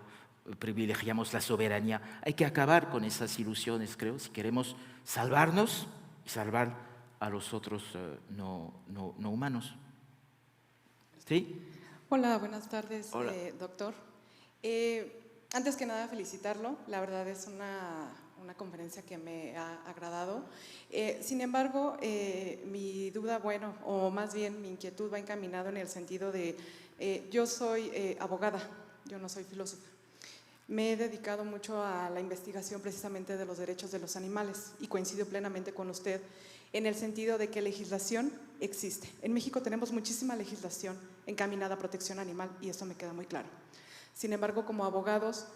privilegiamos la soberanía. Hay que acabar con esas ilusiones, creo, si queremos salvarnos y salvar a los otros no humanos. ¿Sí? Hola, buenas tardes, Hola. doctor. Antes que nada, felicitarlo. La verdad es una conferencia que me ha agradado. Sin embargo, mi duda, bueno, o más bien mi inquietud va encaminado en el sentido de, yo soy abogada, yo no soy filósofa. Me he dedicado mucho a la investigación precisamente de los derechos de los animales y coincido plenamente con usted en el sentido de que legislación existe. En México tenemos muchísima legislación encaminada a protección animal y eso me queda muy claro. Sin embargo, como abogados,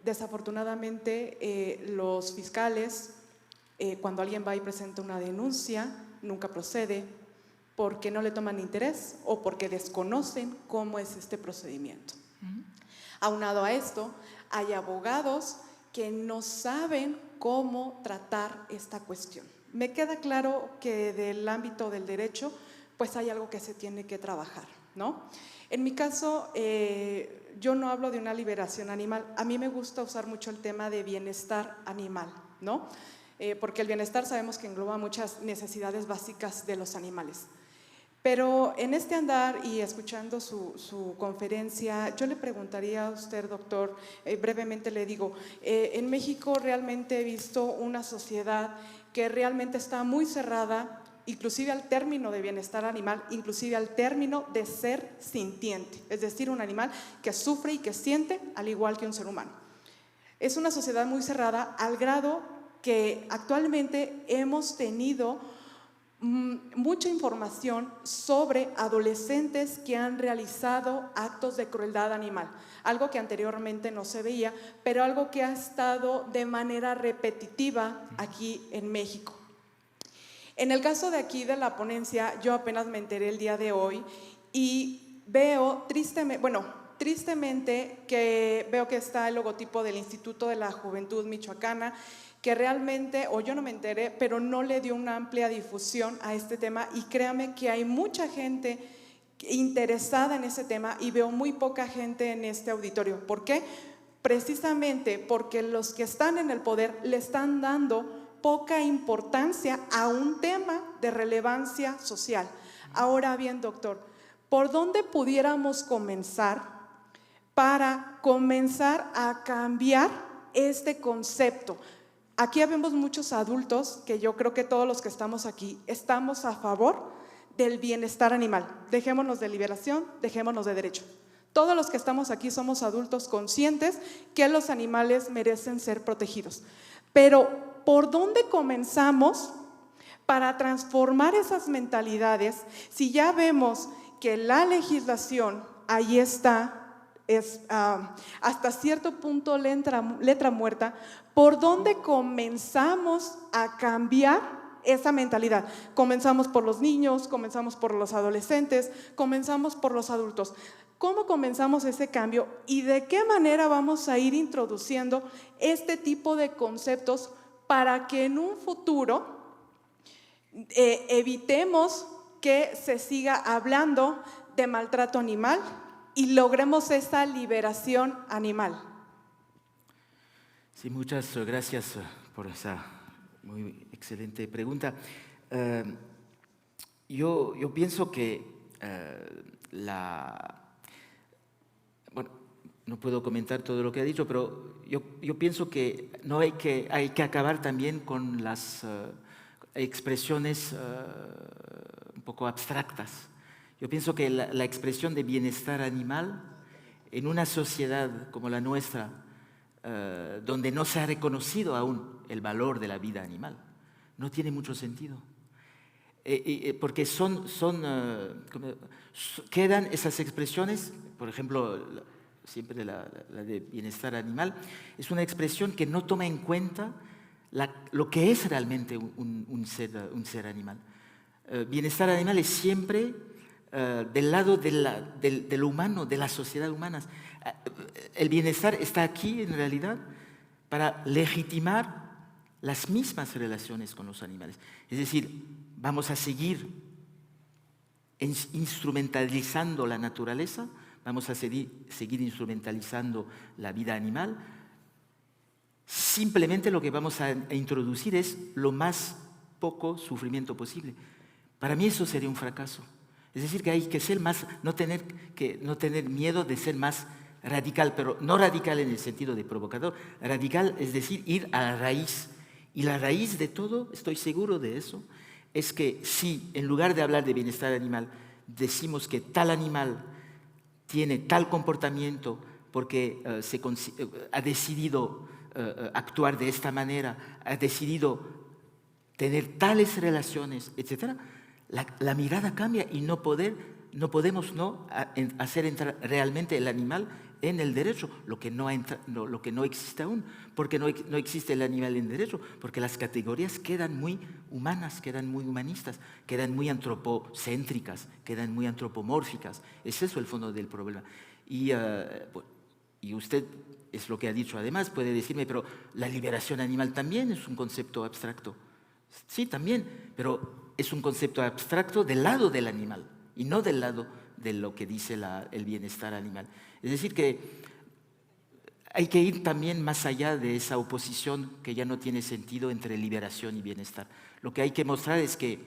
desafortunadamente los fiscales, cuando alguien va y presenta una denuncia, nunca procede porque no le toman interés o porque desconocen cómo es este procedimiento. Aunado a esto, hay abogados que no saben cómo tratar esta cuestión. Me queda claro que del ámbito del derecho, pues hay algo que se tiene que trabajar, ¿no? En mi caso, yo no hablo de una liberación animal. A mí me gusta usar mucho el tema de bienestar animal, ¿no? Porque el bienestar sabemos que engloba muchas necesidades básicas de los animales. Pero en este andar y escuchando su conferencia, yo le preguntaría a usted, doctor, brevemente le digo, en México realmente he visto una sociedad que realmente está muy cerrada, inclusive al término de bienestar animal, inclusive al término de ser sintiente, es decir, un animal que sufre y que siente al igual que un ser humano. Es una sociedad muy cerrada al grado que actualmente hemos tenido mucha información sobre adolescentes que han realizado actos de crueldad animal, algo que anteriormente no se veía, pero algo que ha estado de manera repetitiva aquí en México. En el caso de aquí de la ponencia, yo apenas me enteré el día de hoy y veo tristemente que veo que está el logotipo del Instituto de la Juventud Michoacana, que realmente, o yo no me enteré, pero no le dio una amplia difusión a este tema y créame que hay mucha gente interesada en ese tema y veo muy poca gente en este auditorio. ¿Por qué? Precisamente porque los que están en el poder le están dando poca importancia a un tema de relevancia social. Ahora bien, doctor, ¿por dónde pudiéramos comenzar para comenzar a cambiar este concepto? Aquí vemos muchos adultos, que yo creo que todos los que estamos aquí estamos a favor del bienestar animal. Dejémonos de liberación, dejémonos de derecho. Todos los que estamos aquí somos adultos conscientes que los animales merecen ser protegidos. Pero, ¿por dónde comenzamos para transformar esas mentalidades si ya vemos que la legislación ahí está? Es hasta cierto punto letra muerta? ¿Por dónde comenzamos a cambiar esa mentalidad? Comenzamos por los niños, comenzamos por los adolescentes, comenzamos por los adultos. ¿Cómo comenzamos ese cambio y de qué manera vamos a ir introduciendo este tipo de conceptos para que en un futuro evitemos que se siga hablando de maltrato animal y logremos esa liberación animal. Sí, muchas gracias por esa muy excelente pregunta. Yo pienso que bueno, no puedo comentar todo lo que ha dicho, pero yo pienso que no hay que acabar también con las expresiones un poco abstractas. Yo pienso que la expresión de bienestar animal en una sociedad como la nuestra, donde no se ha reconocido aún el valor de la vida animal, no tiene mucho sentido. Porque quedan esas expresiones, por ejemplo, siempre la de bienestar animal, es una expresión que no toma en cuenta lo que es realmente un ser animal. Bienestar animal es siempre del lado de lo humano, de la sociedad humana. El bienestar está aquí, en realidad, para legitimar las mismas relaciones con los animales. Es decir, vamos a seguir instrumentalizando la naturaleza, vamos a seguir instrumentalizando la vida animal. Simplemente lo que vamos a introducir es lo más poco sufrimiento posible. Para mí eso sería un fracaso. Es decir, que hay que ser más, no tener miedo de ser más radical, pero no radical en el sentido de provocador, radical es decir, ir a la raíz. Y la raíz de todo, estoy seguro de eso, es que si en lugar de hablar de bienestar animal, decimos que tal animal tiene tal comportamiento porque ha decidido actuar de esta manera, ha decidido tener tales relaciones, etc., la mirada cambia y no podemos hacer entrar realmente el animal en el derecho, lo que no existe aún. Porque no existe el animal en derecho, porque las categorías quedan muy humanas, quedan muy humanistas, quedan muy antropocéntricas, quedan muy antropomórficas. Es eso el fondo del problema. Y usted, es lo que ha dicho además, puede decirme, pero la liberación animal también es un concepto abstracto. Sí, también, pero es un concepto abstracto del lado del animal y no del lado de lo que dice el bienestar animal. Es decir, que hay que ir también más allá de esa oposición que ya no tiene sentido entre liberación y bienestar. Lo que hay que mostrar es que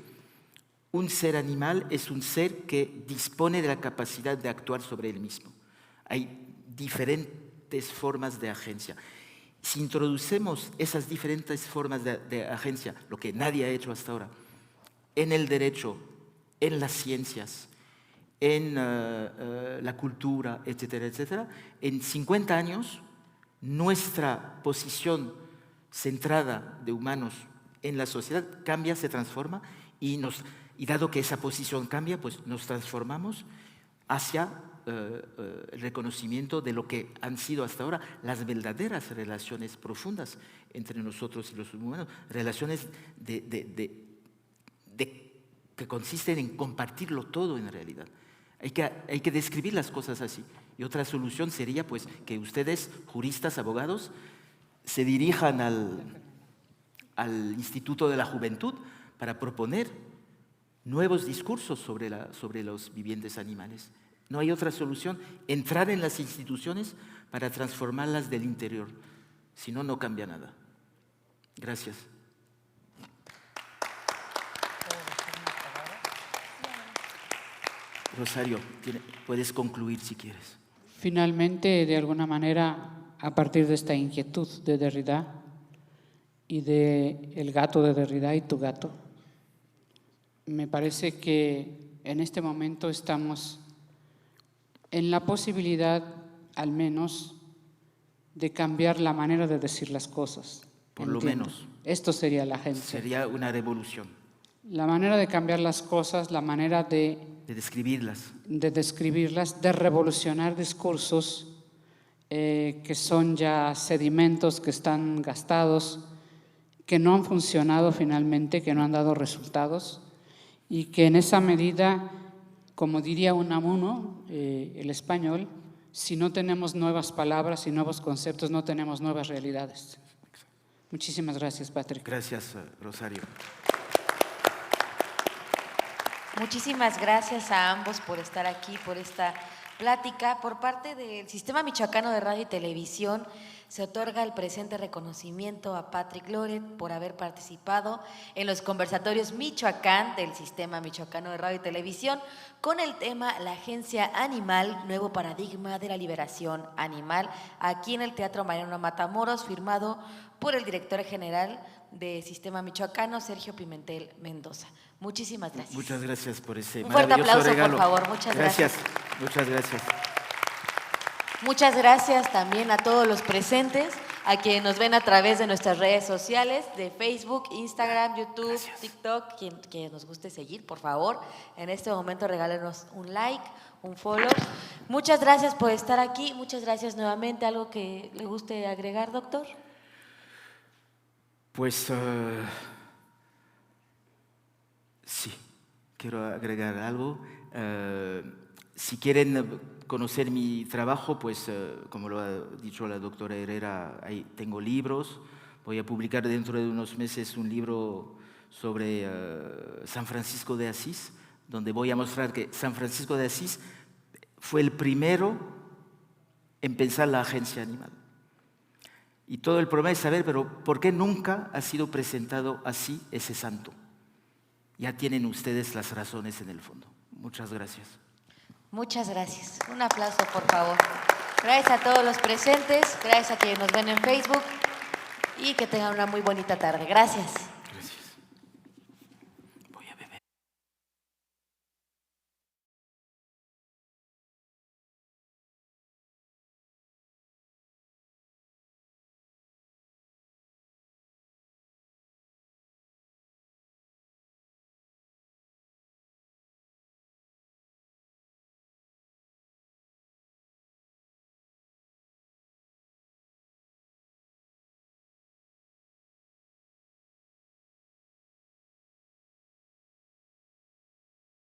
un ser animal es un ser que dispone de la capacidad de actuar sobre él mismo. Hay diferentes formas de agencia. Si introducemos esas diferentes formas de agencia, lo que nadie ha hecho hasta ahora, en el derecho, en las ciencias, en la cultura, etcétera, etcétera, en 50 años nuestra posición centrada de humanos en la sociedad cambia, se transforma y dado que esa posición cambia, pues nos transformamos hacia el reconocimiento de lo que han sido hasta ahora las verdaderas relaciones profundas entre nosotros y los humanos, relaciones que consisten en compartirlo todo en realidad. Hay que describir las cosas así. Y otra solución sería pues, que ustedes, juristas, abogados, se dirijan al Instituto de la Juventud para proponer nuevos discursos sobre los vivientes animales. No hay otra solución, entrar en las instituciones para transformarlas del interior. Si no, no cambia nada. Gracias. Rosario, puedes concluir si quieres. Finalmente, de alguna manera, a partir de esta inquietud de Derrida y de el gato de Derrida y tu gato, me parece que en este momento estamos en la posibilidad, al menos, de cambiar la manera de decir las cosas. Por lo menos. Esto sería la agencia. Sería una revolución. La manera de cambiar las cosas, la manera de describirlas. De revolucionar discursos que son ya sedimentos, que están gastados, que no han funcionado finalmente, que no han dado resultados y que en esa medida, como diría Unamuno, el español, si no tenemos nuevas palabras y nuevos conceptos, no tenemos nuevas realidades. Muchísimas gracias, Patrick. Gracias, Rosario. Muchísimas gracias a ambos por estar aquí, por esta plática. Por parte del Sistema Michoacano de Radio y Televisión, se otorga el presente reconocimiento a Patrick Loret por haber participado en los conversatorios Michoacán del Sistema Michoacano de Radio y Televisión con el tema La Agencia Animal, nuevo paradigma de la liberación animal, aquí en el Teatro Mariano Matamoros, firmado por el director general de Sistema Michoacano, Sergio Pimentel Mendoza. Muchísimas gracias. Muchas gracias por ese Un fuerte maravilloso aplauso, regalo. por favor. Muchas gracias. Muchas gracias. Muchas gracias también a todos los presentes, a quienes nos ven a través de nuestras redes sociales, de Facebook, Instagram, YouTube, TikTok, quien nos guste seguir, por favor. En este momento regálenos un like, un follow. Muchas gracias por estar aquí. Muchas gracias nuevamente. ¿Algo que le guste agregar, doctor? Pues sí, quiero agregar algo. Si quieren conocer mi trabajo, pues como lo ha dicho la doctora Herrera, ahí tengo libros. Voy a publicar dentro de unos meses un libro sobre San Francisco de Asís, donde voy a mostrar que San Francisco de Asís fue el primero en pensar la agencia animal. Y todo el problema es saber, pero ¿por qué nunca ha sido presentado así ese santo? Ya tienen ustedes las razones en el fondo. Muchas gracias. Muchas gracias. Un aplauso, por favor. Gracias a todos los presentes, gracias a quienes nos ven en Facebook y que tengan una muy bonita tarde. Gracias.